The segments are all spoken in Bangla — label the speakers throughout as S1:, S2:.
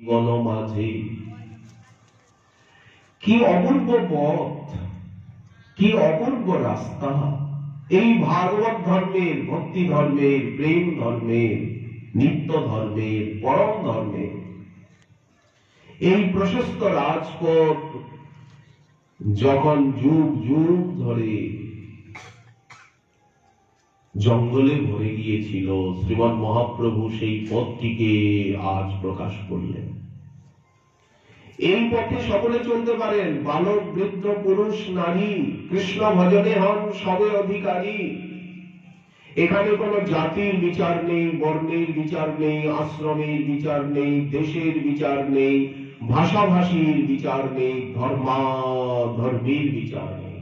S1: মাঝে কি অপূর্ব পথ, কি অপূর্ব রাস্তা এই ভাগবত ধর্মের, ভক্তি ধর্মের, প্রেম ধর্মের, নিত্য ধর্মের, পরম ধর্মের। এই প্রশস্ত রাজপথ যখন যুগ যুগ ধরে জঙ্গলে ভরে গিয়েছিল, শ্রীমৎ মহাপ্রভু সেই পথটিকে আজ প্রকাশ করলেন। এই পথে সকলে চলতে পারেন, বালক বৃদ্ধ পুরুষ নারী, কৃষ্ণ ভজনে হন সবে অধিকারী। এখানে কোনো জাতির বিচার নেই, বর্ণের বিচার নেই, আশ্রমের বিচার নেই, দেশের বিচার নেই, ভাষাভাষীর বিচার নেই, ধর্মের বিচার নেই।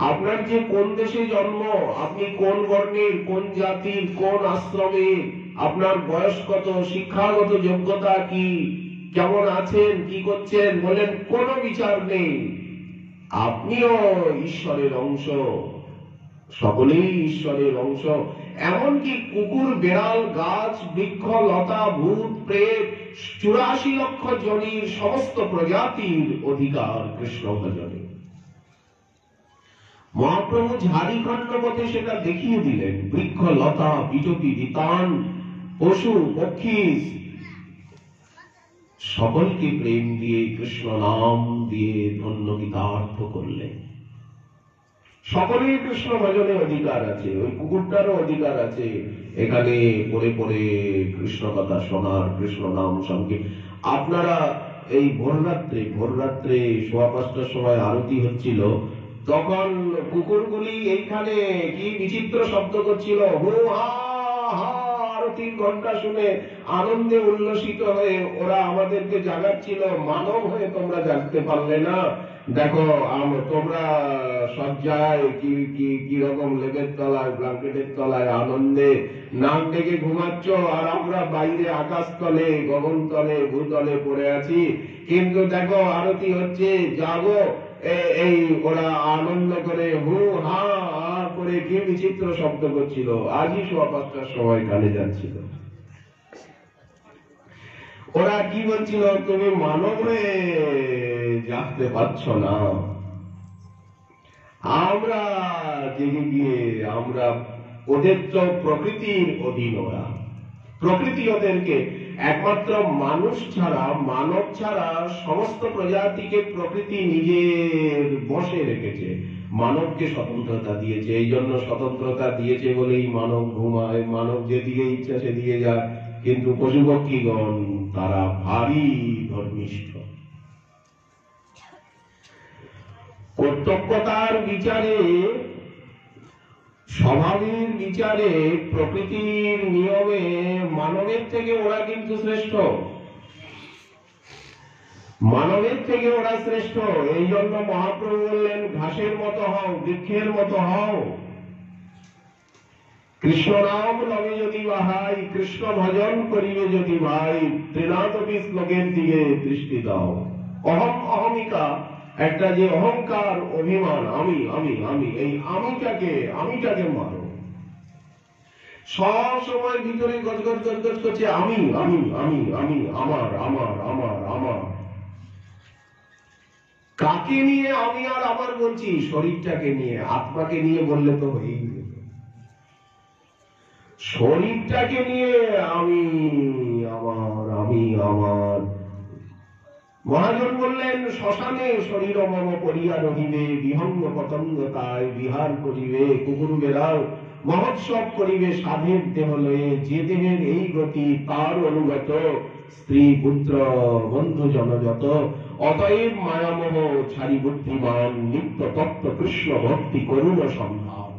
S1: আপনার যে কোন দেশে জন্ম, আপনি কোন বর্ণের, কোন জাতির, কোন আশ্রমের, আপনার বয়স কত, শিক্ষাগত যোগ্যতা কি, কেমন আছেন, কি করছেন, বলেন কোনো বিচার নেই। আপনিও ঈশ্বরের অংশ, সকলেই ঈশ্বরের অংশ। এমনকি কুকুর, বেড়াল, গাছ, বৃক্ষ, লতা, ভূত, প্রেত, 84 লক্ষ জনের সমস্ত প্রজাতির অধিকার কৃষ্ণ ভজনে। মহাপ্রভু ঝাড়িখণ্ড পথে সেটা দেখিয়ে দিলেন। বৃক্ষ, লতা, বিটপি, বিতান, পশু পক্ষী সকলকে প্রেম দিয়ে, কৃষ্ণ নাম দিয়ে ধন্য গীতার্থ করলেন। সকলেই কৃষ্ণ ভজনে অধিকার আছে, ওই কুকুরটারও অধিকার আছে এখানে পড়ে পড়ে কৃষ্ণ কথা শোনার, কৃষ্ণ নাম সঙ্গে। আপনারা এই ভোররাত্রে 5:15 সময় আরতি হচ্ছিল, তখন কুকুরগুলি এইখানে কি বিচিত্র শব্দ করছিল, হু হা হা, আরো 3 ঘন্টা শুনে আনন্দে উল্লসিত হয়ে ওরা আমাদেরকে জাগাচ্ছিল। মানব হয়ে তোমরা জাগতে পারলে না, দেখো তোমরা সজ্জায় কি রকম লেপের তলায়, ব্ল্যাঙ্কেটের তলায় আনন্দে নাক ডেকে ঘুমাচ্ছ, আর আমরা বাইরে আকাশ তলে, গগন তলে, ভূতলে পড়ে আছি। কিন্তু দেখো আরতি হচ্ছে, জাগো। এই ওরা আনন্দ করে হু হা করে কি বিচিত্র শব্দ করছিল। আজই 5:15 সময় কানে যাচ্ছিল। ওরা কি বলছিল, তুমি মানব হয়ে জাগতে পারছ না। আমরা জেগে গিয়ে আমরা, ওদের তো প্রকৃতির অধীন, ওরা প্রকৃতি ওদেরকে একমাত্র মানুষ ছাড়া, মানব ছাড়া সমস্ত প্রজাতিকে প্রকৃতি নিজের বশে রেখেছে। মানবকে স্বতন্ত্রতা দিয়েছে, এই জন্য স্বতন্ত্রতা দিয়েছে বলেই মানব ঘুমায়, মানব যেদিকে ইচ্ছা সেদিকে যায়। কিন্তু পশুপক্ষীগণ তারা ভারী ধর্মিষ্ঠ। কর্তব্যতার বিচারে, স্বভাবের বিচারে, প্রকৃতির নিয়মে মানবের থেকে ওরা কিন্তু শ্রেষ্ঠ, মানবের থেকে ওরা শ্রেষ্ঠ। এই জন্য মহাপ্রভু বললেন, ঘাসের মতো হও, বৃক্ষের মতো হও। কৃষ্ণ নাম লবে যদি বাহাই, কৃষ্ণ ভজন করিবে যদি ভাই, তৃণাতপি শ্লোকের দিকে দৃষ্টি দাও। অহম অহমিকা, একটা যে অহংকার, অভিমান, আমি আমি আমি, এই আমিটাকে মারো। সব সময় ভিতরে গজগজ গজগজ করছে, আমি আমি আমি আমি, আমার আমার আমার আমার। কাকে নিয়ে আমি আর আমার বলছি? শরীরটাকে নিয়ে। আত্মাকে নিয়ে বললে তো হয়েই যেত। শরীরটাকে নিয়ে আমি আমার, আমি আমার। মহাজন বললেন, শ্মশানে শরীর মম পড়িয়া রহিবে, বিহঙ্গ পতঙ্গ তাই বিহার করিবে, কুকুর বেড়াল মহোৎসব করিবে সাধের দেহ লয়ে, যে দেহের এই গতি তার অনুগত, স্ত্রী পুত্র বন্ধু জনযত। অতএব মায়ামোহ ছাড়ি বুদ্ধিমান, নিত্য তত্ত্ব কৃষ্ণ ভক্তি করুণ সন্ধান।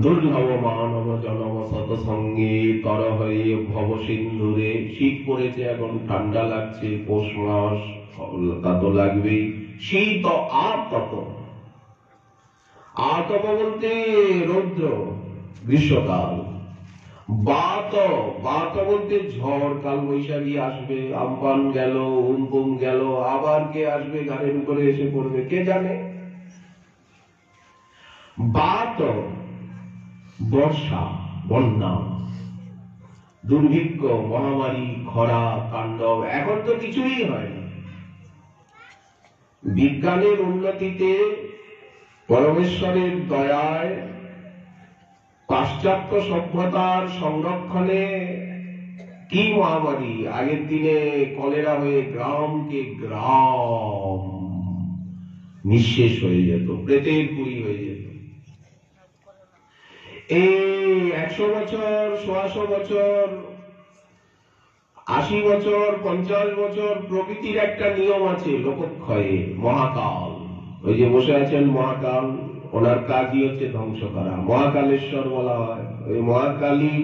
S1: দুর্লভ মানব জনম সতসঙ্গে, তর হয়ে ভব সিন্ধুরে। শীত পড়েছে এখন, ঠান্ডা লাগছে, পৌষ মাস, তা তো লাগবেই। শীত আতপ, আতপ বলতে রৌদ্র, গ্রীষ্মকাল। বাত, বাত বলতে ঝড়, কাল বৈশাখী আসবে, আমপান গেল, উমপুম গেল, আবার কে আসবে ঘাড়ের উপরে এসে পড়বে কে জানে। বাত বর্ষা, বন্যা। দুর্ভিক্ষ, মহামারী, খরা, তাণ্ডব, এখন তো কিছুই হয় না। বিজ্ঞানের উন্নতিতে, পরমেশ্বরের দয়ায়, পাশ্চাত্য সভ্যতার সংরক্ষণে কি মহামারী! আগের দিনে কলেরা হয়ে গ্রামকে গ্রাম নিঃশেষ হয়ে যেত, প্রেতের পুরী হয়ে যেত। এই 100 বছর, 125 বছর, 80 বছর, 50 বছর প্রকৃতির একটা নিয়ম আছে লোকক্ষয়ে, মহাকাল। ওই যে বসে আছেন মহাকাল, ওনার কাজই হচ্ছে ধ্বংস করা, মহাকালেশ্বর বলা হয়। ওই মহাকালী,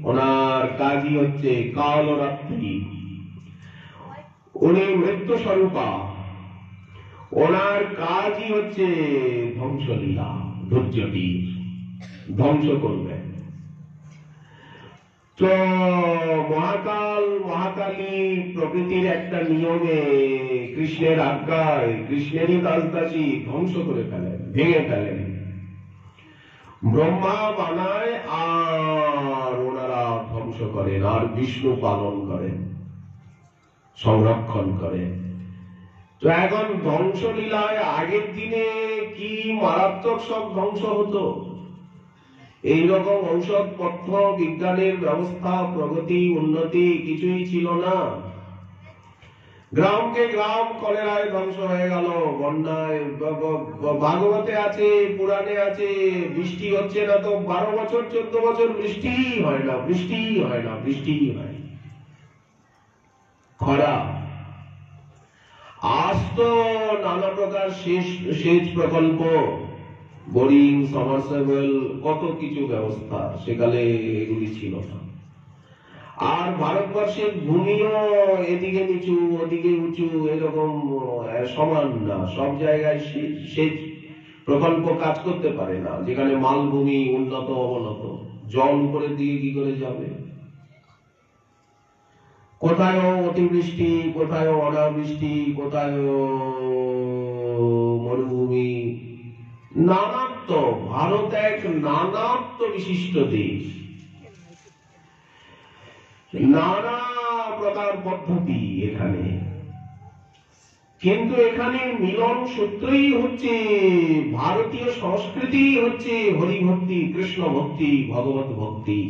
S1: ওনার কাজই হচ্ছে কালরাত্রি। উনি মৃত্যু স্বরূপা, ওনার কাজই হচ্ছে ধ্বংসলীলা, ধৈর্যটি ধ্বংস করবেন। তো মহাকাল, মহাকালী প্রকৃতির একটা নিয়মে, কৃষ্ণের আজ্ঞায়, কৃষ্ণেরই দাসদাসী ধ্বংস করে ফেলেন, ভেঙে ফেলেন। ব্রহ্মা বানায় আর ওনারা ধ্বংস করেন, আর বিষ্ণু পালন করেন, সংরক্ষণ করেন। তো এখন ধ্বংসলীলায় আগের দিনে কি মারাত্মক সব ধ্বংস হতো। এইরকম ঔষধপত্র, বিজ্ঞানের ব্যবস্থা, প্রগতি, উন্নতি কিছুই ছিল না। গ্রামকে গ্রাম কলেরায় ধ্বংস হয়ে গেল, বন্যায়। ভাগবতে আছে, পুরাণে আছে, বৃষ্টি হচ্ছে না তো 12 বছর 14 বছর বৃষ্টিই হয় না, বৃষ্টিই হয় না, বৃষ্টিই হয়। খরা। আজ তো নানা প্রকার সেচ প্রকল্প, বোরিং, সাবমার্সিবল, কত কিছু ব্যবস্থা, সেকালে এগুলি ছিল না। আর ভারতবর্ষের ভূমিও এদিকে নিচু, ওদিকে উঁচু, এরকম সমান না। সব জায়গায় সেচ প্রকল্প কাজ করতে পারে না। যেখানে মালভূমি, উন্নত অবনত, জল উপরের দিকে কি করে যাবে? কোথায় অতিবৃষ্টি, কোথায় অনাবৃষ্টি, কোথায় মরুভূমি, নানাত্ব। ভারত এক নানাত্ব বিশিষ্ট দেশ, নানা প্রকার পদ্ধতি এখানে। কিন্তু এখানে মিলন সূত্রই হচ্ছে ভারতীয় সংস্কৃতি, হচ্ছে হরিভক্তি, কৃষ্ণ ভক্তি, ভগবত ভক্তি।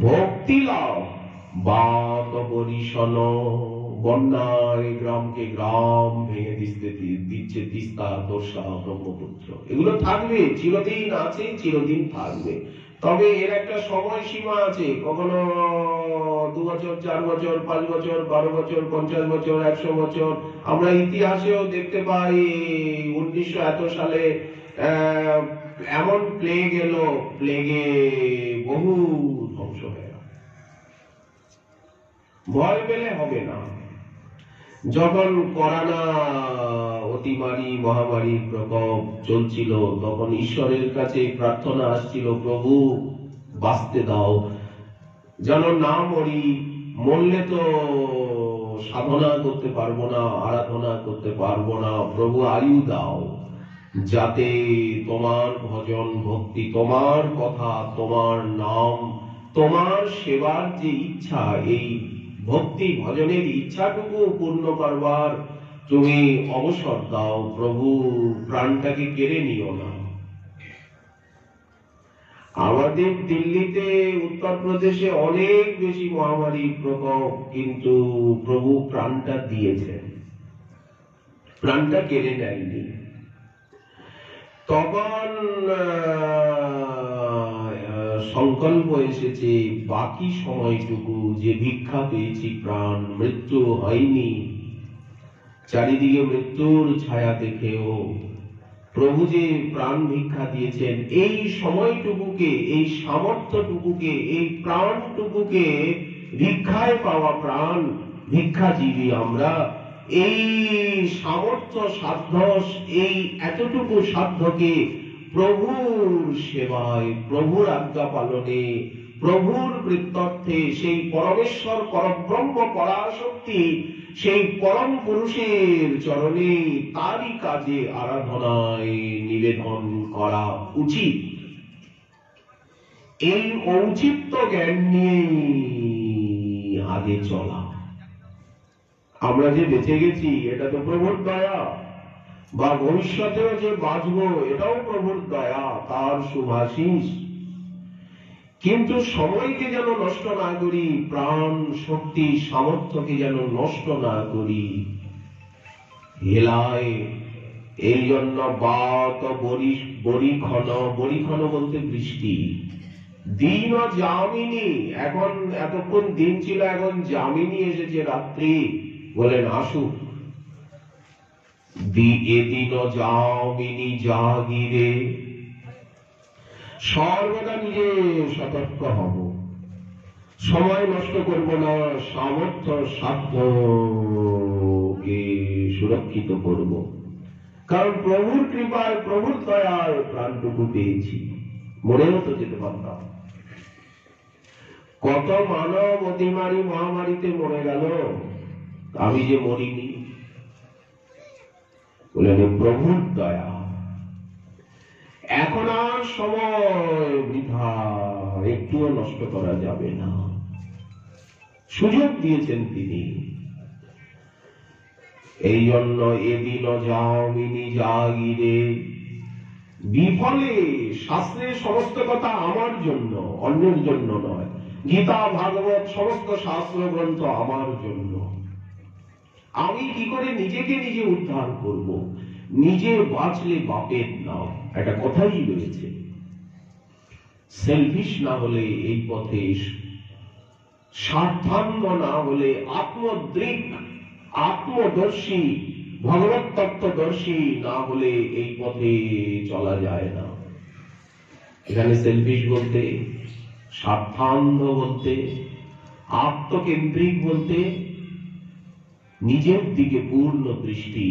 S1: ভক্তি লাভ বাত বরিশন, বন্যায় গ্রামকে গ্রাম ভেঙে দিচ্ছে তিস্তা, তোর্ষা, ব্রহ্মপুত্র। এগুলো থাকবে, চিরদিন আছে, চিরদিন থাকবে। তবে এর একটা সময় সীমা আছে। কখনো 2 বছর, 4 বছর, 5 বছর, 12 বছর, 50 বছর, 100 বছর। আমরা ইতিহাসেও দেখতে পাই 1900 এত সালে এমন প্লেগ এলো, প্লেগে বহু ধ্বংস হয়ে গেল। ভয় পেলে হবে না। যখন করোনা অতিমারী, মহামারীর প্রকোপ চলছিল, তখন ঈশ্বরের কাছে প্রার্থনা আসছিল, প্রভু বাঁচতে দাও, যেন না মরি। মরলে তো সাধনা করতে পারবো না, আরাধনা করতে পারবো না। প্রভু আয়ু দাও, যাতে তোমার ভজন ভক্তি, তোমার কথা, তোমার নাম, তোমার সেবার যে ইচ্ছা, এই ভক্তি ভজনের ইচ্ছাটুকু পূর্ণ করবার তুমি অবসর দাও। প্রভু প্রাণটাকে কেড়ে নিও না। আমাদের দিল্লিতে, উত্তরপ্রদেশে অনেক বেশি মহামারীর প্রকোপ, কিন্তু প্রভু প্রাণটা দিয়েছেন, প্রাণটা কেড়ে নেননি। তখন সংকল্প এসেছে, বাকি সময়টুকু যে ভিক্ষা পেয়েছি, প্রাণ, মৃত্যু হয়নি, চারিদিকে মৃত্যুর ছায়া দেখেও প্রভু যে প্রাণ ভিক্ষা দিয়েছেন, এই সময়টুকুকে, এই সামর্থ্যটুকুকে, এই প্রাণটুকুকে, ভিক্ষায় পাওয়া প্রাণ, ভিক্ষাজীবী আমরা, এই সামর্থ্য, সাধ্য, এই এতটুকু সাধ্যকে প্রভুর সেবায়, প্রভুর আজ্ঞা পালনে, প্রভুর কৃত্যর্থে, সেই পরমেশ্বর পরব্রহ্ম পরাশক্তি, সেই পরম পুরুষের চরণে, তারই কাজে, আরাধনায় নিবেদন করা উচিত। এই ঔচিত্য জ্ঞান নিয়েই আগে চলা। আমরা যে বেঁচে গেছি এটা তো প্রভুর দয়া, বা ভবিষ্যতেও যে বাঁচবো এটাও প্রভুর দয়া, তার শুভাশিস। কিন্তু সময়কে যেন নষ্ট না করি, প্রাণ শক্তি সামর্থ্যকে যেন নষ্ট না করি হেলায়। এই জন্য বাত বরিক্ষণ বলতে বৃষ্টি, দিন ও যামিনী, এখন এতক্ষণ দিন ছিল, এখন যামিনী এসেছে রাত্রি, বলেন আসুক। এদিন ও যামিনী জাগিরে, সর্বদা নিজে সতর্ক হব, সময় নষ্ট করব না, সামর্থ্য সাধ্যকে সুরক্ষিত করব। কারণ প্রভুর কৃপায় প্রভুর দয়ায় প্রাণটুকু পেয়েছি, মরেও তো যেতে পারতাম। কত মানব অতিমারি মহামারীতে মরে গেল, আমি যে মরিনি, বলেন প্রভুর দয়া। এখন আর সময় বৃথা একটুও নষ্ট করা যাবে না, সুযোগ দিয়েছেন তিনি। এই জন্য এদিন যামিনী জাগিরে, বিফলে শাস্ত্রের সমস্ত কথা আমার জন্য, অন্যের জন্য নয়। গীতা ভাগবত সমস্ত শাস্ত্র গ্রন্থ আমার জন্য। আমি কি করে নিজেকে নিজে উদ্ধার করব? নিজে বাঁচলে বাপের নাম, একটা কথাই রয়েছে। সেলফিশ না হলে এই পথে, স্বার্থাঙ্গ না হলে, আত্মদৃক আত্মদর্শী ভগবত তত্ত্বদর্শী না হলে এই পথে চলা যায় না। এখানে সেলফিশ বলতে, স্বার্থান্ধ বলতে, আত্মকেন্দ্রিক বলতে নিজের দিকে পূর্ণ দৃষ্টি,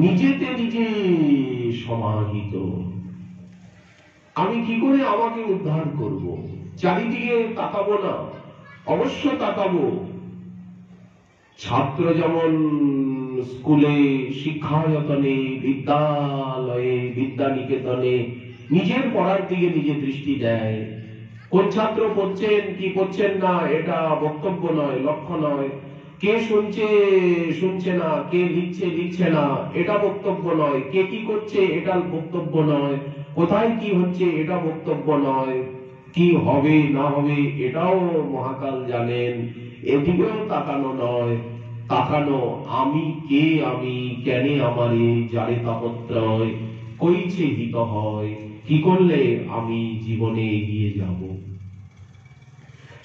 S1: নিজেতে নিজে সমাহিত। আমি কি করে আমাকে উদ্ধার করব? চারিদিকে তাকাবো না, অবশ্য তাকাবো। ছাত্র যেমন স্কুলে, শিক্ষায়তনে, বিদ্যালয়ে, বিদ্যানিকেতনে নিজের পড়ার দিকে নিজে দৃষ্টি দেয়। কোন ছাত্র পড়ছেন কি পড়ছেন না এটা বক্তব্য নয়, লক্ষ্য নয়। কে শুনছে শুনছে না, কে লিখছে লিখছে না এটা বক্তব্য নয়। কে কি করছে এটা বক্তব্য নয়। কোথায় কি হচ্ছে এটা বক্তব্য নয়। কি হবে না হবে এটাও মহাকাল জানেন, এদিকেও তাকানো নয়। তাকানো আমি কে, আমি কেন আমারে, যারে তাপত্রয় কইছে হিত হয়, কি করলে আমি জীবনে এগিয়ে যাব।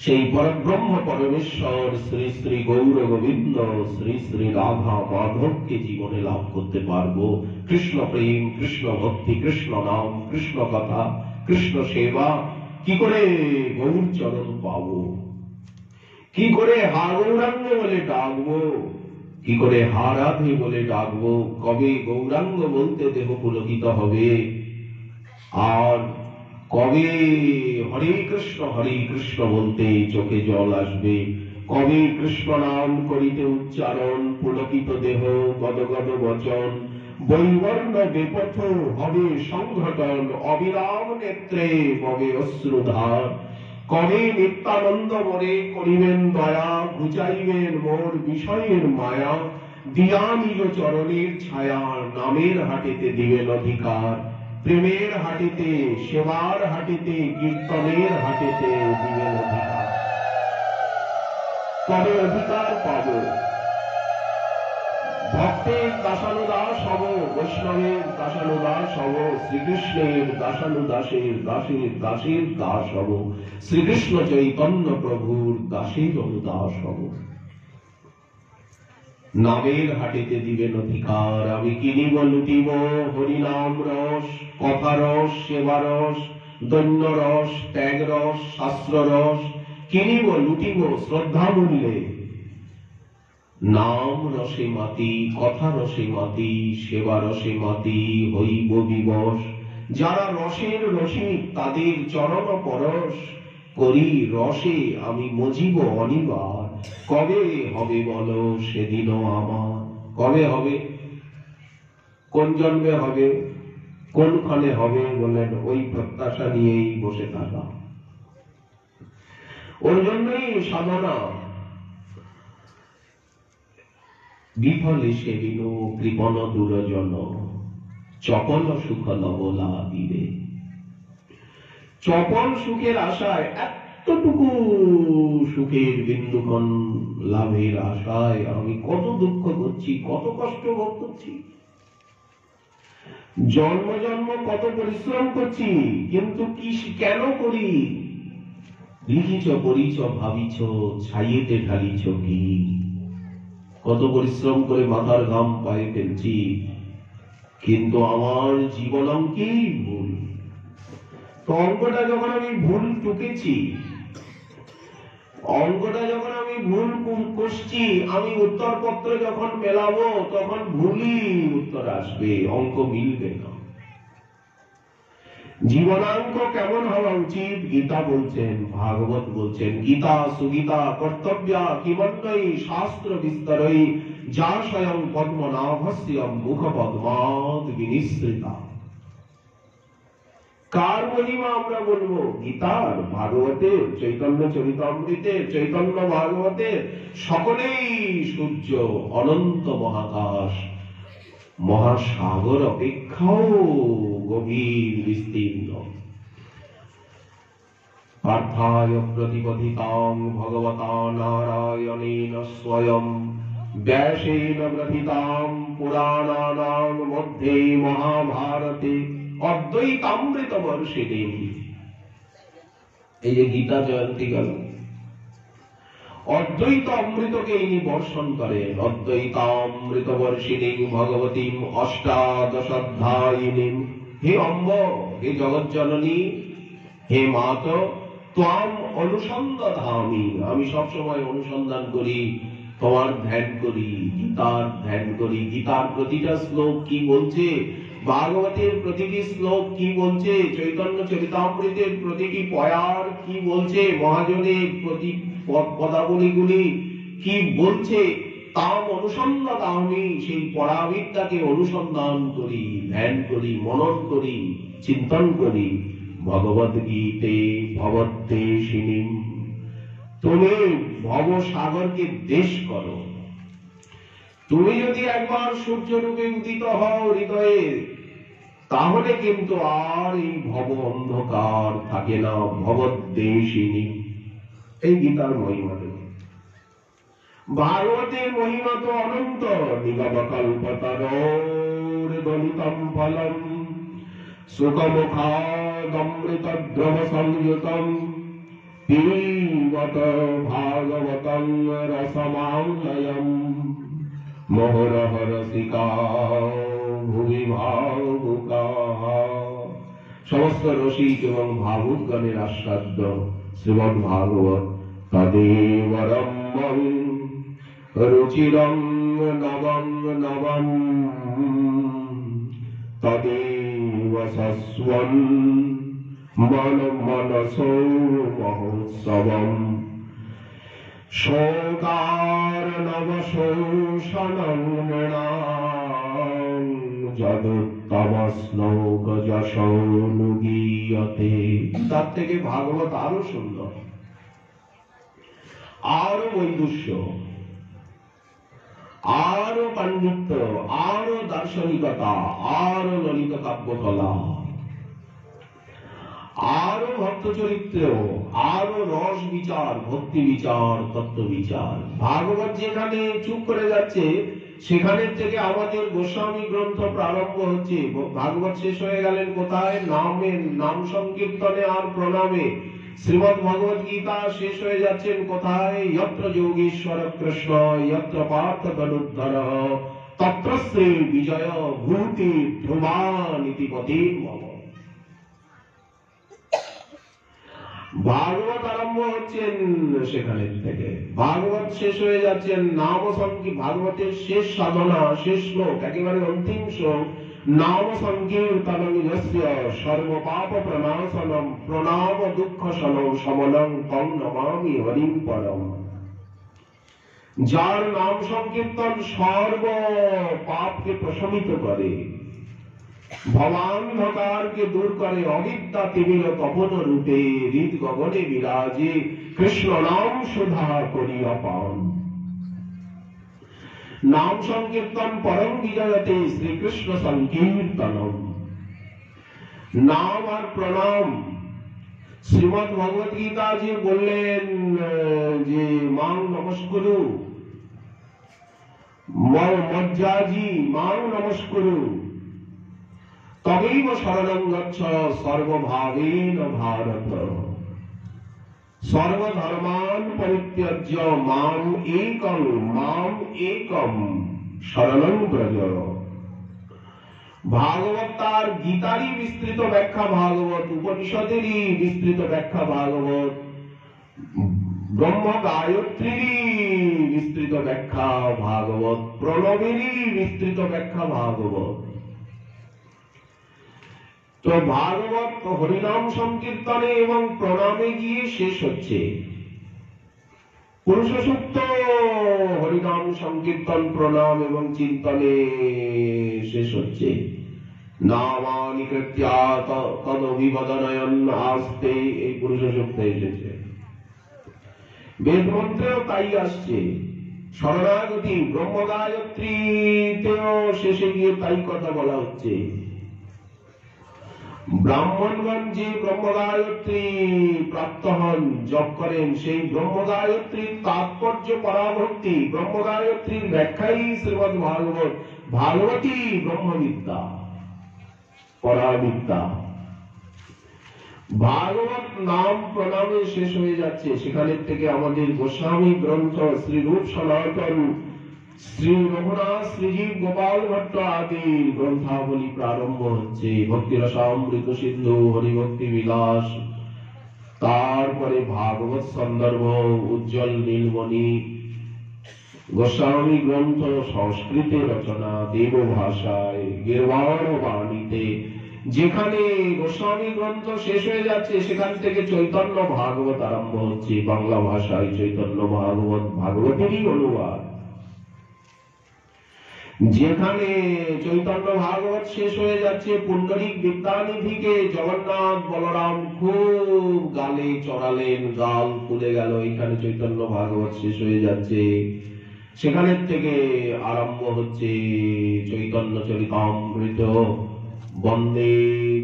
S1: সেই পরব্রহ্ম পরমেশ্বর শ্রী শ্রী গৌর গোবিন্দ শ্রী শ্রী রাধা মাধবকে জীবনে লাভ করতে পারবো। কৃষ্ণ প্রেম, কৃষ্ণ ভক্তি, কৃষ্ণ নাম, কৃষ্ণ কথা, কৃষ্ণ সেবা কি করে গৌর চরণ পাবো? কি করে হা গৌরাঙ্গ বলে ডাকবো? কি করে হা রাধে বলে ডাকবো? কবে গৌরাঙ্গ বলতে দেহ পুলকিত হবে? আর কবে হরে কৃষ্ণ বলতে চোখে জল আসবে? কবে কৃষ্ণ নাম করিতে উচ্চারণ পুলকিত দেহ, গদগদ বচন, বৈবর্ণ বেপথ হবে সংঘটন, অবিরাম নেত্রে ববে অশ্রুধার। কবে নিত্যানন্দ মরে করিবেন দয়া, ঘুচাইবেন মোর বিষয়ের মায়া, দিয়া নিজ চরণের ছায়া, নামের হাটিতে দিবেন অধিকার। প্রেমের হাটিতে, সেবার হাটিতে, কীর্তনের হাটিতে দিবেন অধিকার। কবে অধিকার পাব? ভক্তের দাসানুদাস হব, বৈষ্ণবের দাসানুদাস হব, শ্রীকৃষ্ণের দাসানুদাসের দাসের দাসের দাস হব, শ্রীকৃষ্ণ চৈতন্য প্রভুর দাসের অনুদাস হব। নামের হাটিতে দিবেন অধিকার। আমি কিনিব লুটিব হরিনাম রস, কথা রস, সেবা রস, দৈন্য রস, ত্যাগ রস, শাস্ত্র রস কিনিব লুটিব শ্রদ্ধা মূল্যে। নাম রসে মাতি, কথা রসে মাতি, সেবা রসে মাতি হইব বিবশ। যারা রসের রসিক তাদের চরণ পরশ করি রসে আমি মজিব অনিবার। কবে হবে বলো সেদিনও আমার? কবে হবে? কোন জন্মে হবে? কোনখানে হবে বলেন ওই প্রত্যাশা নিয়েই বসে থাকা। ওর জন্যই সাধনা। বিফলে সে বিনু কৃপণ দুরজন, চপল সুখ লবলা দিবে। চপল সুখের আশায়, এতটুকু সুখের বিন্দুকণ লাভের আশায় আমি কত দুঃখ করছি, কত কষ্ট ভোগ করছি, জন্ম জন্ম কত পরিশ্রম করছি, কিন্তু কি কেন করি? লিখিছ পড়িছ ভাবিছ ছাইয়েতে ঢালিছ কি? কত পরিশ্রম করে মাথার ঘাম পায়ে ফেলছি, কিন্তু আমার জীবনাঙ্কে ভুল। তো অঙ্কটা যখন আমি ভুল টুকেছি, অঙ্কটা যখন আমি ভুল কষছি, আমি উত্তরপত্র যখন মেলাবো তখন ভুলই উত্তর আসবে, অঙ্ক মিলবে না। জীবনাঙ্ক কেমন হওয়া উচিত? গীতা বলছেন, ভাগবত বলছেন, গীতা সুগীতা কর্তব্যা কিমন্বয়ী শাস্ত্র বিস্তরই যা স্বয়ং পদ্মনাভস্যম মুখ পদ্মাদ বিনিসৃতা। কার মহিমা আমরা বলবো? গীতার, ভাগবতের, চৈতন্য চরিতামৃতের, চৈতন্য ভাগবতের? সকলেই সূর্য, অনন্ত মহাকাশ, মহাসাগর অপেক্ষাও গভীর বিস্তীর্ণ। পার্থায় প্রতিপথিতাং ভগবতা নারায়ণেন স্বয়ং ব্যাসেন গ্রথিতাং পুরাণানাং মধ্যে মহাভারতে অদ্বৈতামৃত বর্ষিণী। এই যে গীতা জয়ন্তী গেল, অদ্বৈত অমৃতকে ইনি বর্ষণ করেন। অদ্বৈতামৃত বর্ষিণী ভগবতীম অষ্টাদশাধ্যায়িনীম। হে অম্ব, হে জগৎ জননী, হে মাত, ত্বাম অনুসন্ধামি। আমি সবসময় অনুসন্ধান করি, তোমার ধ্যান করি, গীতার ধ্যান করি। গীতার প্রতিটা শ্লোক কি বলছে, ভাগবতের প্রতিটি শ্লোক কি বলছে, চৈতন্য চরিতামৃতের প্রতিটি পয়ার কি বলছে, মহাজনের প্রতি পদাবলীগুলি কি বলছে, তাম অনুসন্ধান। আমি সেই পরাবিদ্যাকে অনুসন্ধান করি, ধ্যান করি, মনন করি, চিন্তন করি। ভগবদ গীতে ভবদ্দেশিনী, তুমি ভবসাগরকে দেশ করো। তুমি যদি একবার সূর্যরূপে উদিত হও হৃদয়ে, তাহলে কিন্তু আর এই ভব অন্ধকার থাকে না। ভবদ্দেশিনী, এই গীতার মহিমা। ভাগবতের মহিমা তো অনন্ত। নিগমকল্পতরোর দলিতম ফলম সুখমুখাদমৃতদ্রব সংযুতম পিবত ভাগবতং রসমালয়ম মোহরহ রসিকা ভুবি ভাবুকাঃ। সমস্ত রসিক এবং ভাবুকগণের আস্বাদ্য শ্রীমদ্ ভাগবত তদেব রম্যং রুচিরং নবং নবম তদেব সস্বন মন মনসো মহোৎসবম শোকার নবশোষণং নৃণাং যদুত্তম শ্লোক যশোনুগীয়তে। তার থেকে ভাগবত আরো সুন্দর, আরো বৈদুষ্য, আরো পাণ্ডিত্য, আরো দার্শনিকতা, আরো ললিত কাব্যকলা, আরো ভক্ত চরিত্র, আরো রস বিচার, ভক্তি বিচার, তত্ত্ব বিচার। ভাগবত যেখানে চুপ করে যাচ্ছে, সেখানের থেকে আমাদের গোস্বামী গ্রন্থ প্রারম্ভ হচ্ছে। ভাগবত শেষ হয়ে গেলেন কোথায়? নাম সংকীর্তনে আর প্রণামে। শ্রীমদ্ ভগবত গীতা শেষ হয়ে যাচ্ছেন কোথায়? যত্র যোগীশ্বর কৃষ্ণ যত্র পার্থ তনুদ্ধরঃ তত্র শ্রী বিজয় ভূতি ধ্রুবানিতি পথে মম। ভাগবত আরম্ভ হচ্ছেন সেখানের থেকে, ভাগবত শেষ হয়ে যাচ্ছেন নাম সংকীর্তন। ভাগবতের শেষ সাধনা, শেষ শ্লোক, একেবারে অন্তিম শ্লোক, নাম সংকীর্তনং যস্য সর্বপাপ প্রণাশনম প্রণাম দুঃখশনম সমনং তং নমামি হরিম পরম। যার নাম সংকীর্তন সর্ব পাপকে প্রশমিত করে, ভবান্ধকার কে দূর করে অবিদ্যা তিমির তপন রূপে হৃদ গগনে বিরাজে কৃষ্ণ নাম সুধা করি অপান। नाम संकीर्तन परम विजयते श्री कृष्ण संकीर्तनम। नाम और प्रणाम श्रीमद् भगवत गीता जी बोलें जे मांग नमस्कुरु मज्जा जी मांग नमस्कुरु तदैव शरणं गच्छ सर्वभावेन भारत सर्वधर्मान परित्यज्य माम एकम शरणं व्रज। भागवत तार गीतारी विस्तृत व्याख्या भागवत, उपनिषदेरी विस्तृत व्याख्या भागवत, ब्रह्म गायत्रीरी विस्तृत व्याख्या भागवत, प्रणवेरी विस्तृत व्याख्या भागवत। तो भागवत हरिनाम संकीर्तने एवं प्रणामे गিয়ে শেষ হচ্ছে। पुरुष सूक्त हरिनाम संकीर्तन प्रणाम एवं चिंतने শেষ হচ্ছে। नामानि कृत्या तदभिवदनयन् आस्ते এই পুরুষ সূক্তে এসেছে। বেদ মন্ত্রেও তাই আসছে। শরণাগতি ব্রহ্ম গায়ত্রীতেও শেষে গিয়ে তাই কথা বলা হচ্ছে। ব্রাহ্মণগণ যে ব্রহ্ম গায়ত্রী প্রাপ্ত হন জপ করেন সেই ব্রহ্ম গায়ত্রীর তাৎপর্য পরাভক্তি, ব্রহ্ম গায়ত্রীর ব্যাখ্যাই শ্রীমদ্ ভাগবত। ভাগবতী ব্রহ্মবিদ্যা পরাবিদ্যা। ভাগবত নাম প্রণামে শেষ হয়ে যাচ্ছে। সেখানে থেকে আমাদের গোস্বামী গ্রন্থ শ্রী রূপ সনাতন, শ্রী রঘুনাথ, শ্রীজীব, গোপাল ভট্ট আদি গ্রন্থাবলী প্রারম্ভ হচ্ছে। ভক্তি রসামৃত সিন্ধু, হরিভক্তি বিলাস, তারপরে ভাগবত সন্দর্ভ, উজ্জ্বল নীলমণি, গোস্বামী গ্রন্থ সংস্কৃতে রচনা, দেব ভাষায়, গেরবাণ বাণীতে। যেখানে গোস্বামী গ্রন্থ শেষ হয়ে যাচ্ছে সেখান থেকে চৈতন্য ভাগবত আরম্ভ হচ্ছে। বাংলা ভাষায় চৈতন্য ভাগবত, ভাগবতেরই অনুবাদ। যেখানে চৈতন্য ভাগবত শেষ হয়ে যাচ্ছে পুণ্ডরীক বিদ্যানিধিকে জগন্নাথ বলরাম খুব গালে চড়ালেন, গাল ফুলে গেল। এখানে চৈতন্য ভাগবত শেষ হয়ে যাচ্ছে। সেখানে থেকে আরম্ভ হচ্ছে চৈতন্য চরিতামৃত। বন্দে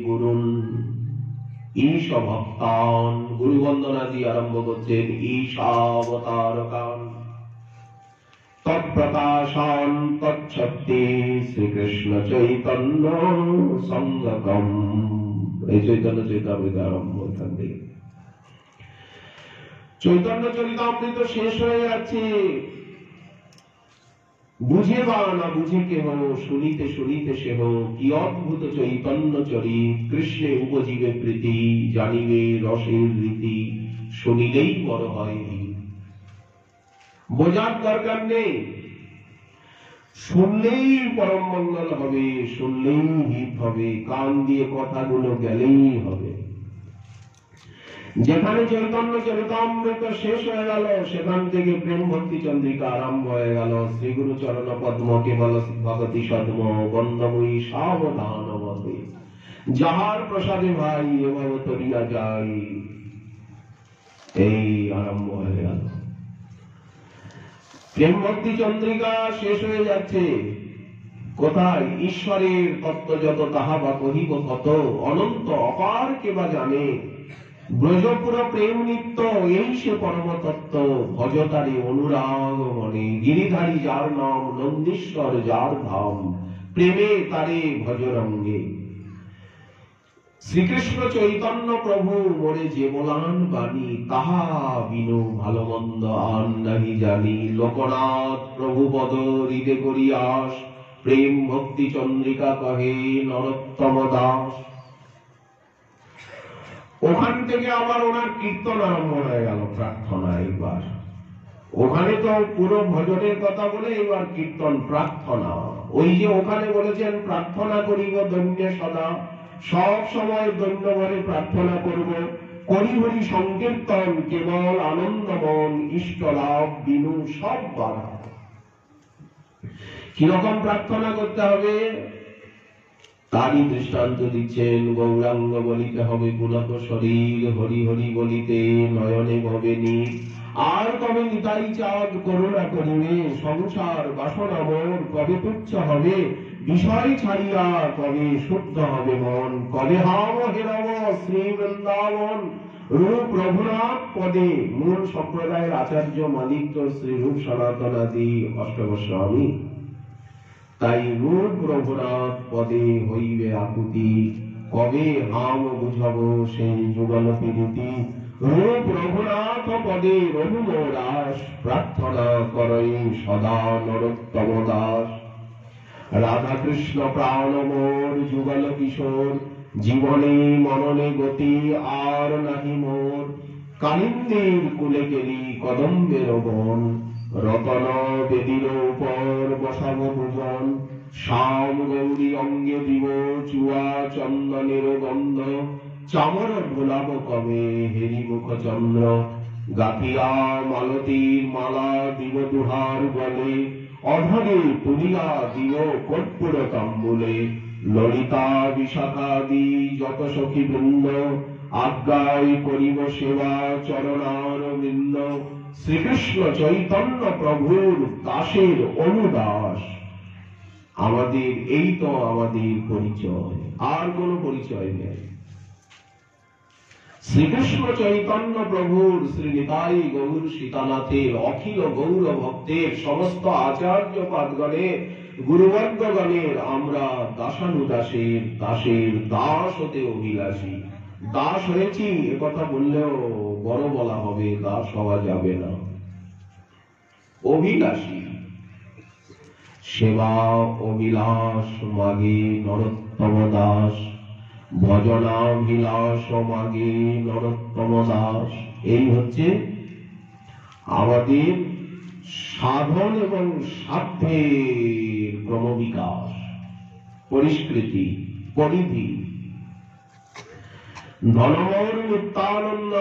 S1: গুরুন ঈশ ভক্তান, গুরু বন্দনা দিয়ে আরম্ভ করছেন। ঈশাবতারকান তৎপ্রকাশান তচ্ছত্তি শ্রীকৃষ্ণ চৈতন্য সঙ্গকম। এই চৈতন্য চরিতামৃত আরম্ভ এখান থেকে। চৈতন্য চরিতামৃত শেষ হয়ে যাচ্ছে। বুঝে বা না বুঝে কেহ, শুনিতে শুনিতে সেহ কি অদ্ভুত চৈতন্য চরিত। কৃষ্ণে উপজীবে প্রীতি, জানিবে রসের রীতি, শুনিলেই বড় হয়। বোঝার দরকার নেই, শুনলেই পরম মঙ্গল হবে, শুনলেই হিত হবে, কান দিয়ে কথাগুলো গেলেই হবে। যেখানে চৈতন্য চরিতামৃত শেষ হয়ে গেল সেখান থেকে প্রেম ভক্তি চন্দ্রিকা আরম্ভ হয়ে গেল। শ্রী গুরু চরণ পদ্ম কেবল ভগতি সদ্ম বন্দময়ী সাবধান বদে, যাহার প্রসাদে ভাই এভাবে তরিয়া যাই। এই আরম্ভ হয়ে গেল। প্রেম ভক্তি চন্দ্রিকা শেষ হয়ে যাচ্ছে। কোথায়? ঈশ্বরের তত্ত্ব যত তাহা বা কহিব কত, অনন্ত অপার কে বা জানে। ব্রজপুর প্রেম নিত্য এই সে পরম তত্ত্ব, ভজতারে অনুরাগ মনে। গিরিধারী যার নাম, নন্দীশ্বর যার ধাম, প্রেমে তারে ভজরঙ্গে। শ্রীকৃষ্ণ চৈতন্য প্রভু মোরে যে বলান বাণী, তাহা বিনু ভালো মন্দ আন নাহি জানি। লোকনাথ প্রভু পদ হৃদে করি আস, প্রেম ভক্তি চন্দ্রিকা কহে নরোত্তম দাস। ওখান থেকে আবার ওনার কীর্তন আরম্ভ হয়ে গেল, প্রার্থনা। এবার ওখানে তো পুরো ভজনের কথা বলে এবার কীর্তন, প্রার্থনা। ওই যে ওখানে বলেছেন প্রার্থনা করিব দৈন্য সদা, সব সময় দৈন্য ভরে প্রার্থনা করব। করি হরি সংকীর্তন কেবল আনন্দমন, ইষ্ট লাভ বিনু সব বাধা। কিরকম প্রার্থনা করতে হবে? তারই দৃষ্টান্ত দিচ্ছেন। গৌরাঙ্গ বলিতে হবে পুলক শরীর, হরি হরি বলিতে নয়নে ভবে নীর। আর কবে নিতাই চাঁদ করুণা করিবে, সংসার বাসনা মোর কবে তুচ্ছ হবে, বিষয় ছাড়িয়া কবে শুদ্ধ হবে মন, কবে হাম হেরব শ্রী বৃন্দাবন, রূপ রঘুনাথ পদে। মূল সম্প্রদায়ের আচার্য মালিক তো শ্রী রূপ সনাতনাদি অষ্টগোস্বামী। তাই রূপ রঘুনাথ পদে হইবে আকুতি, কবে হাম বুঝব সেই যুগল পীড়িতি। রূপ রঘুনাথ পদে রঘুমোরাস, প্রার্থনা করই সদা নরোত্তম দাস। রাধা কৃষ্ণ প্রাণ মোর যুগল কিশোর, জীবনে মননে গতি আর নাহি মোর। কালিন্দির কুলে গেলি কদম্বের বন, রতন বেদির উপর বসাব ভুজন। শ্যাম গৌরী অঙ্গে দিব চুয়া চন্দনের গন্ধ, চামর ভোলাব কবে হেরি মুখ চন্দ্র। গাতিয়া মালতীর মালা দিব দুহার গলে, অধরে তুলিয়া দিব কর্পূর তাম্বুলে। ললিতা বিশাখাদি যত সখী বৃন্দ, আজ্ঞায় করিব সেবা চরণার বৃন্দ। শ্রীকৃষ্ণ চৈতন্য প্রভুর দাসের অনুদাস। আমাদের এই তো আমাদের পরিচয়, আর কোন পরিচয় নেই। শ্রীকৃষ্ণ চৈতন্য প্রভুর, শ্রী নিতাই গৌর সীতানাথের, অখিল গৌর ভক্তের, সমস্ত আচার্য পাদগণের, গুরুবর্গগণের আমরা দাসানুদাসের, দাসের দাস হতে অভিলাষী। দাস হয়েছি একথা বললেও বড় বলা হবে, দাস হওয়া যাবে না। অভিলাষী, সেবা অভিলাষ মাগে নরোত্তম দাস, ভজনাভিলাষ মাগে নরোত্তম দাস। এই হচ্ছে আমাদের সাধন এবং সাধ্যের ক্রমবিকাশ, পরিস্কৃতি, পরিধি। ধনমোর নিত্যানন্দ,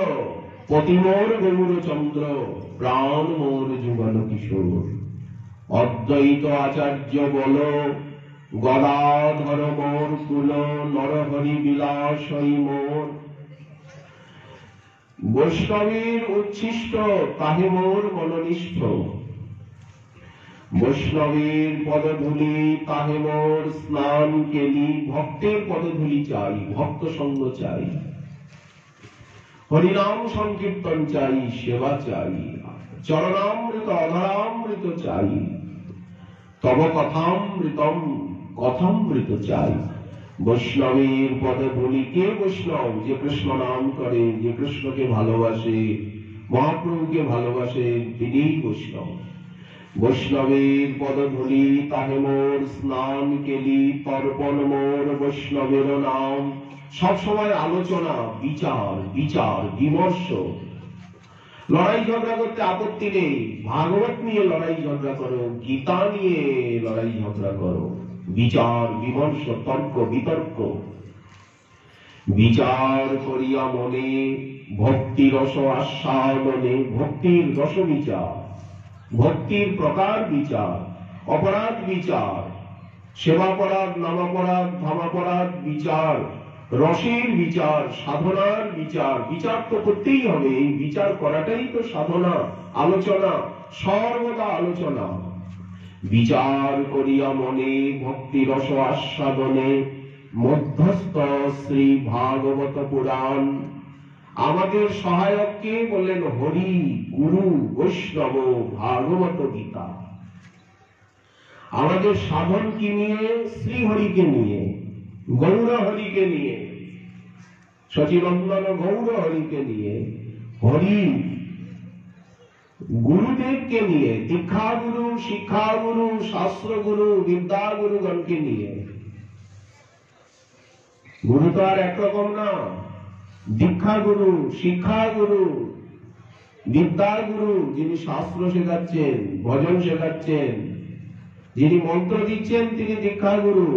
S1: পতিমোর গৌরচন্দ্র, প্রাণ মোর যুগল কিশোর। অদ্বৈত আচার্য বল, গদাধর মোর কুল, নরহরি বিলাসই মোর। বৈষ্ণবের উচ্ছিষ্ট তাহে মোর মননিষ্ঠ, বৈষ্ণবের পদধূলি তাহে মোর স্নান কেলি। ভক্তের পদধূলি চাই, ভক্ত সঙ্গ চাই, হরিনাম সংকীর্তন চাই, সেবা চাই, চরণামৃত অধরামৃত চাই, তব কথামৃতম কথামৃত চাই। বৈষ্ণবের পদধূলি। কে বৈষ্ণব? যে কৃষ্ণ নাম করে, যে কৃষ্ণকে ভালোবাসে, মহাপ্রভুকে ভালোবাসে, তিনিই বৈষ্ণব। বৈষ্ণবের পদধূলি তাহে মোর স্নান কেলি, তর্পণ মোর বৈষ্ণবের নাম। সবসময় আলোচনা, বিচার, বিচার বিমর্শ। লড়াই ঝগড়া করতে আপত্তি নেই, ভাগবত নিয়ে লড়াই ঝগড়া করো, গীতা নিয়ে লড়াই ঝগড়া করো। বিচার বিমর্শ, তর্ক বিতর্ক। বিচার করিয়া মনে ভক্তি রস আস্বাদনে, ভক্তির রস বিচার, ভক্তির প্রকার বিচার, অপরাধ বিচার, সেবাপরাধ নামাপরাধ ধামাপরাধ বিচার, রসের বিচার, সাধনার বিচার। বিচার তো করতেই হবে, এই বিচার করাটাই তো সাধনা, আলোচনা, সর্বদা আলোচনা। বিচার করিয়া মনে ভক্তি রস আস্বাদনে, মধ্যস্থ শ্রী ভাগবত পুরাণ। আমাদের সহায়ককে বললেন হরি, গুরু, বৈষ্ণব, ভাগবত গীতা। আমাদের সাধন কি নিয়ে? শ্রীহরিকে নিয়ে, গৌর হরিকে নিয়ে, সচিনন্দন গৌর হরিকে নিয়ে, হরি গুরুদেবকে নিয়ে, দীক্ষাগুরু, শিক্ষাগুরু, শাস্ত্রগুরু, বিদ্যাগুরুগণকে নিয়ে। গুরু তো আর একরকম না। দীক্ষাগুরু, শিক্ষাগুরু, বিদ্যাগুরু, যিনি শাস্ত্র শেখাচ্ছেন, ভজন শেখাচ্ছেন, যিনি মন্ত্র দিচ্ছেন তিনি দীক্ষাগুরু,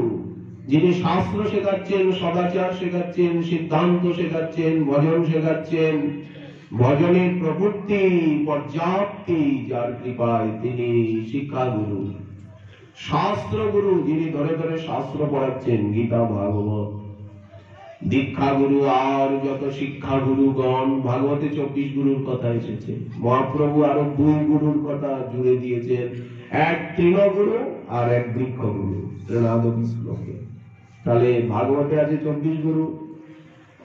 S1: যিনি শাস্ত্র শেখাচ্ছেন, সদাচার শেখাচ্ছেন, সিদ্ধান্ত শেখাচ্ছেন, ভজন শেখাচ্ছেন, ভজনের প্রবৃত্তি পর্যাপ্তি যার কৃপায় তিনি শিক্ষাগুরু। শাস্ত্র গুরু, যিনি ধরে ধরে শাস্ত্র পড়াচ্ছেন, গীতা ভাগবত। দীক্ষা গুরু আর যত শিক্ষা গুরুগণ, ভাগবতে 24 গুরুর কথা এসেছে। মহাপ্রভু আরো 2 গুরুর কথা জুড়ে দিয়েছেন, এক তৃণগুরু আর এক বৃক্ষ গুরু, ত্রিনাদপি শ্লোকে। তাহলে ভাগবতে আছে 24 গুরু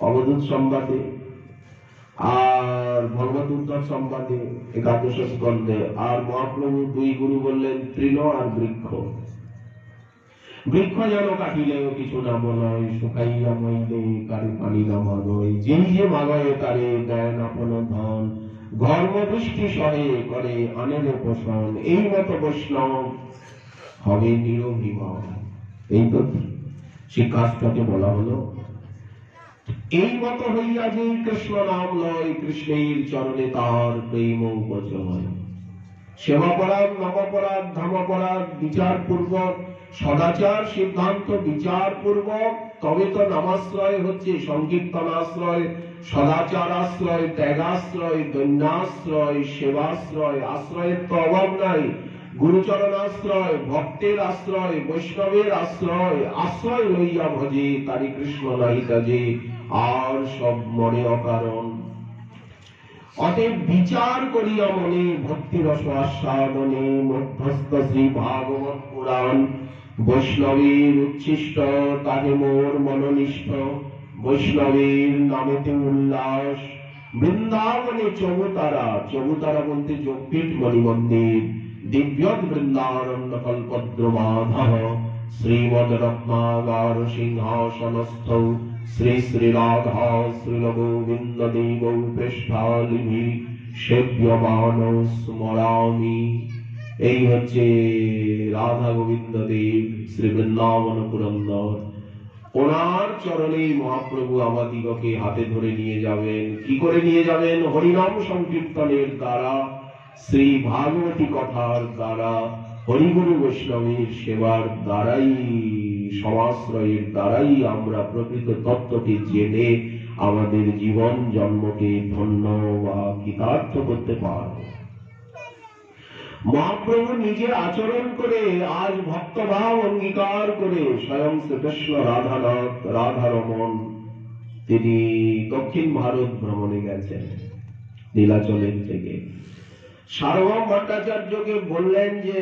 S1: অবধূত সংবাদে, আর ভগবত উত্তর সংবাদে 11 স্কন্ধে, আর মহাপ্রভু 2 গুরু বললেন, তৃণ আর বৃক্ষ। বৃক্ষ যেন কাটিলেও কিছু নাম নয়, শুকাইয়া মইলে কারি পানি নামা নয়, যেই যে মাগয় তারে দেন আপন ধন, ধর্ম দৃষ্টি সহে করে আনেন পোষণ, এই মতো বৈষ্ণব হবে নিরভিমান। এই তো শিক্ষাস্ত্রকে বলা হলো, এই মতো হইয়া যে কৃষ্ণ নাম লয়, কৃষ্ণের চরণে তার প্রেম উপচয়। সেবাপরাধ, নবপরাধ, ধর্মপরাধ বিচার পূর্বক, সদাচার সিদ্ধান্ত বিচার পূর্বক, তবে তো নামাশ্রয় হচ্ছে সংকীর্তনাশ্রয়, সদাচার আশ্রয়, ত্যাগাশ্রয়, দৈন্যাশ্রয়, সেবাশ্রয়। আশ্রয়ের তো অভাব নাই, গুরুচরণ আশ্রয়, ভক্তের আশ্রয়, বৈষ্ণবের আশ্রয়। আশ্রয় লইয়া ভজে তারি কৃষ্ণ নাই কাজে, আর সব মনে অকারণ। অতএব বিচার করিয়া মনে ভক্তি রস আস্বাদনে, মধ্যস্থ শ্রী ভাগবত পুরাণ বৈষ্ণবের উচ্ছিষ্ট, তাহে মোর মনোনিষ্ঠ। বৈষ্ণবের নামেতে উল্লাস, বৃন্দাবনে চবুতারা, চবুতারা বলতে যোগপীঠ মণিমন্দির, দিব্যদ বৃন্দারণ্য কল্পদ্রমাধ, শ্রীমদ রত্নাগার সিংহাসনস্থ শ্রী শ্রী রাধা শ্রীল গোবিন্দ দেব পৃষ্ঠালিভি সেব্যমান স্মরামি। এই হচ্ছে রাধা গোবিন্দ দেব শ্রী বৃন্দাবন পুরন্দর। ওনার চরণেই মহাপ্রভু আমাদিগকে হাতে ধরে নিয়ে যাবেন। কি করে নিয়ে যাবেন? হরিনাম সংকীর্তনের দ্বারা, শ্রী ভাগবতী কথার দ্বারা, হরিগুরু বৈষ্ণবের সেবার দ্বারাই, সমাশ্রয়ের দ্বারাই আমরা প্রকৃত তত্ত্বকে জেনে আমাদের জীবন জন্মকে ধন্য বা কৃতার্থ করতে পারব। মহাপ্রভু নিজে আচরণ করে, আজ ভক্তভাব অঙ্গীকার করে, স্বয়ং শ্রীকৃষ্ণ রাধানাথ রাধারমন তিনি দক্ষিণ ভারত ভ্রমণে গেছেন নীলাচলের থেকে। সার্বভৌম ভট্টাচার্যকে বললেন যে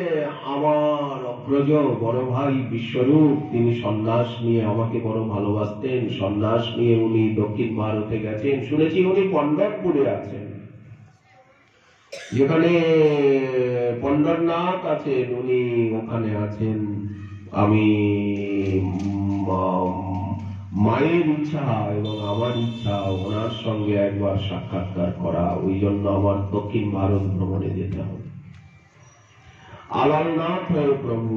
S1: আমার অগ্রজ বড় ভাই বিশ্বরূপ, তিনি সন্ন্যাস নিয়ে আমাকে বড় ভালোবাসতেন, সন্ন্যাস নিয়ে উনি দক্ষিণ ভারতে গেছেন। শুনেছি উনি পণ্ডরপুরে আছেন, যেখানে পণ্ডরনাথ আছেন, উনি ওখানে আছেন। আমি মায়ের ইচ্ছা এবং আমার ইচ্ছা ওনার সঙ্গে একবার সাক্ষাৎকার করা, ওই জন্য আমার দক্ষিণ ভারত ভ্রমণে যেতে হবে। আলালনাথ হয়ে প্রভু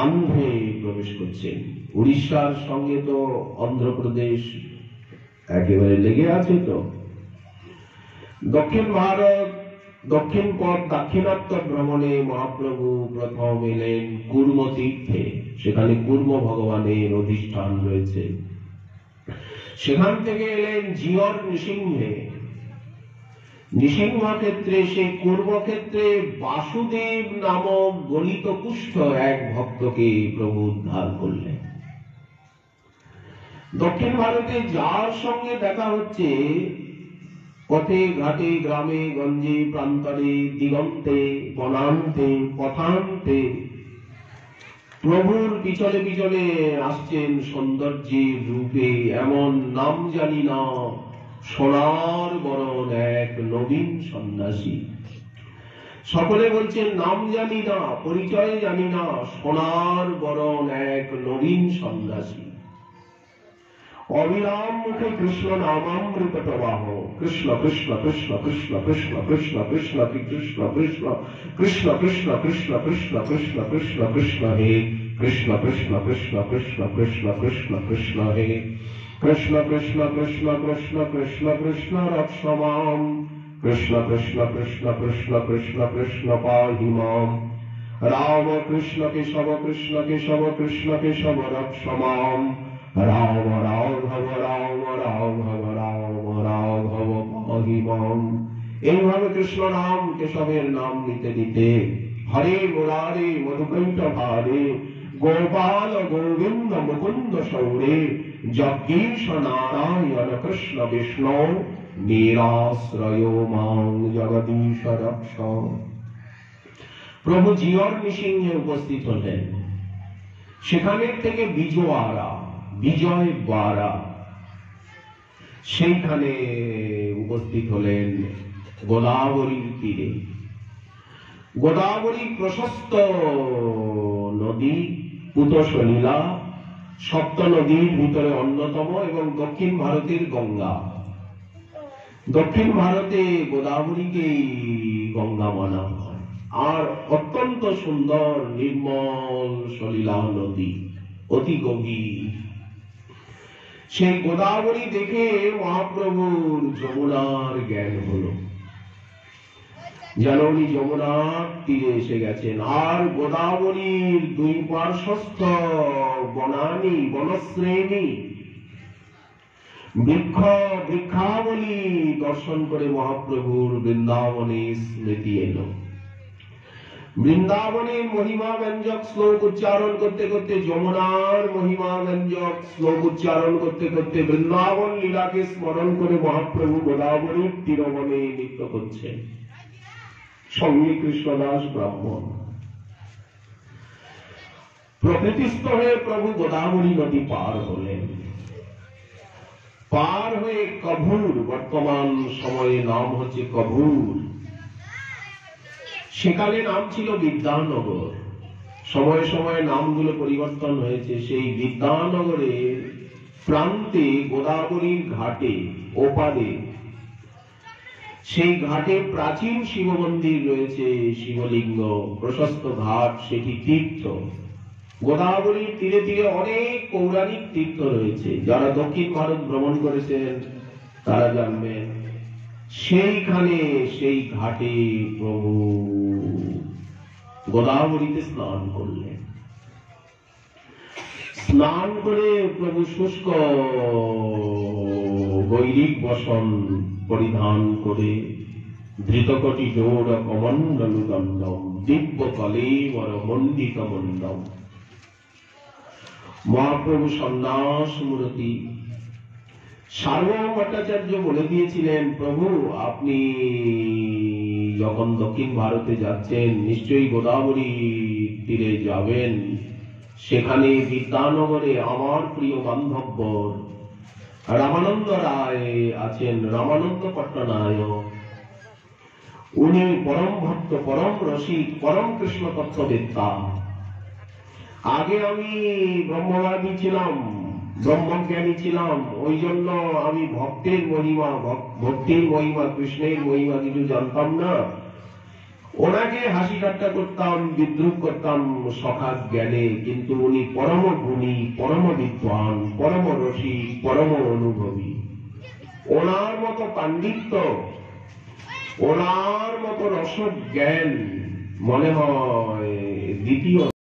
S1: আন্ধ্রে প্রবেশ করছেন। উড়িষ্যার সঙ্গে তো অন্ধ্রপ্রদেশ একেবারে লেগে আছে। তো দক্ষিণ ভারত, দক্ষিণ পথ দাক্ষিণাত্য ভ্রমণে মহাপ্রভু প্রথম এলেন কুর্ম তীর্থে। সেখানে কুর্ম ভগবানের অধিষ্ঠান রয়েছে। সেখান থেকে এলেন জিয়র নৃসিংহে। নৃসিংহ ক্ষেত্রে, সেই কুর্মক্ষেত্রে বাসুদেব নামক গলিত কুষ্ঠ এক ভক্তকে প্রভু উদ্ধার করলেন। দক্ষিণ ভারতে যার সঙ্গে দেখা হচ্ছে, পথে ঘাটে গ্রামে গঞ্জে প্রান্তরে দিগন্তে বনান্তে পথান্তে প্রভুর পিছনে পিছনে আসছেন সৌন্দর্যের রূপে এমন নাম জানি না সোনার বরণ এক নবীন সন্ন্যাসী। সকলে বলছেন নাম জানি না, পরিচয় জানি না, সোনার বরণ এক নবীন সন্ন্যাসী। অবিরাম মুখে কৃষ্ণ নামামৃত প্রবাহ। কৃষ্ণ কৃষ্ণ কৃষ্ণ কৃষ্ণ কৃষ্ণ কৃষ্ণ কৃষ্ণ কৃষ্ণ কৃষ্ণ কৃষ্ণ কৃষ্ণ কৃষ্ণ কৃষ্ণ কৃষ্ণ কৃষ্ণ কৃষ্ণ হে কৃষ্ণ কৃষ্ণ কৃষ্ণ কৃষ্ণ কৃষ্ণ কৃষ্ণ কৃষ্ণ হে কৃষ্ণ কৃষ্ণ কৃষ্ণ কৃষ্ণ কৃষ্ণ কৃষ্ণ রক্ষ মাম কৃষ্ণ কৃষ্ণ কৃষ্ণ কৃষ্ণ কৃষ্ণ কৃষ্ণ পাহি মাম রাম কৃষ্ণ কেশব কৃষ্ণ কেশব কৃষ্ণ কেশব রক্ষ মাম রাম রাঘব রাম রাঘব রাম রাঘব পাহি মাম। এইভাবে কৃষ্ণ নাম কেশবের নাম নিতে নিতে हरे मुरारे मधुकंठ भारे गोपाल गोविंद मुकुंद शौरे जगदीश नारायण कृष्ण विष्णु निराश्रयो मां जगदीश रक्ष। প্রভু জিয়র নৃসিংহে উপস্থিত হলেন। সেখানের থেকে বিজয় বারা সেইখানে উপস্থিত হলেন গোদাবরীর তীরে। গোদাবরী প্রশস্ত নদী, পুতসলীলা সপ্ত নদীর ভিতরে অন্যতম এবং দক্ষিণ ভারতের গঙ্গা। দক্ষিণ ভারতে গোদাবরীকেই গঙ্গা মানা হয়। আর অত্যন্ত সুন্দর নির্মল সলীলা নদী, অতি গভীর। সেই গোদাবরী দেখে মহাপ্রভুর যমুনার জ্ঞান হলো, যেন উনি যমুনার তীরে এসে গেছেন। আর গোদাবরীর দুই পার্শ্বস্থ বনানী, বনশ্রেণী, বৃক্ষাবলী দর্শন করে মহাপ্রভুর বৃন্দাবনে স্মৃতি এলো। বৃন্দাবনের মহিমা ব্যঞ্জক শ্লোক উচ্চারণ করতে করতে, যমুনার মহিমা ব্যঞ্জক শ্লোক উচ্চারণ করতে করতে বৃন্দাবন লীলাকে স্মরণ করে মহাপ্রভু গোদাবরীর তীরবনে নৃত্য করছেন। সঙ্গে কৃষ্ণদাস ব্রাহ্মণ। প্রকৃতিস্থ হয়ে প্রভু গোদাবরী নদী পার হলেন। পার হয়ে কভুর, বর্তমান সময়ে নাম হচ্ছে কভুর, সেখানে নাম ছিল বিদ্যানগর। সময়ে সময়ে নামগুলো পরিবর্তন হয়েছে। সেই বিদ্যানগরের প্রান্তে গোদাবরীর ঘাটে ওপারে, সেই ঘাটে প্রাচীন শিব মন্দির রয়েছে, শিবলিঙ্গ, প্রশস্ত ঘাট, সেটি তীর্থ। গোদাবরীর তীরে তীরে অনেক পৌরাণিক তীর্থ রয়েছে, যারা দক্ষিণ ভারত ভ্রমণ করেছেন তারা জানবেন। সেইখানে সেই ঘাটে প্রভু গোদাবরীতে স্নান করলেন। স্নান করে প্রভু শুষ্ক গৈরিক বসন পরিধান করে ধৃতকটি জোড় কমণ্ডলু দণ্ডম দিব্য কলেবর মণ্ডিত মণ্ডম। মহাপ্রভু সন্ন্যাস মূর্তি। সার্বভৌম ভট্টাচার্য বলে দিয়েছিলেন, প্রভু আপনি যখন দক্ষিণ ভারতে যাচ্ছেন নিশ্চয়ই গোদাবরী তীরে যাবেন। সেখানে বিদ্যানগরে আমার প্রিয় বান্ধব্য রামানন্দ রায় আছেন, রামানন্দ পট্টনায়ক। উনি পরম ভক্ত, পরম রসিক, পরম কৃষ্ণ তত্ত্ববেত্তা। আগে আমি ব্রহ্মবাদী ছিলাম, ব্রহ্মজ্ঞানী ছিলাম, ওই জন্য আমি ভক্তির মহিমা, কৃষ্ণের মহিমা কিছু জানতাম না। ওনাকে হাসি ঠাট্টা করতাম, বিদ্রুপ করতাম সখাত জ্ঞানে। কিন্তু উনি পরম গুণী, পরম বিদ্বান, পরম রসিক, পরম অনুভবী। ওনার মতো পাণ্ডিত্য, ওনার মতো রসজ্ঞান মনে হয় দ্বিতীয়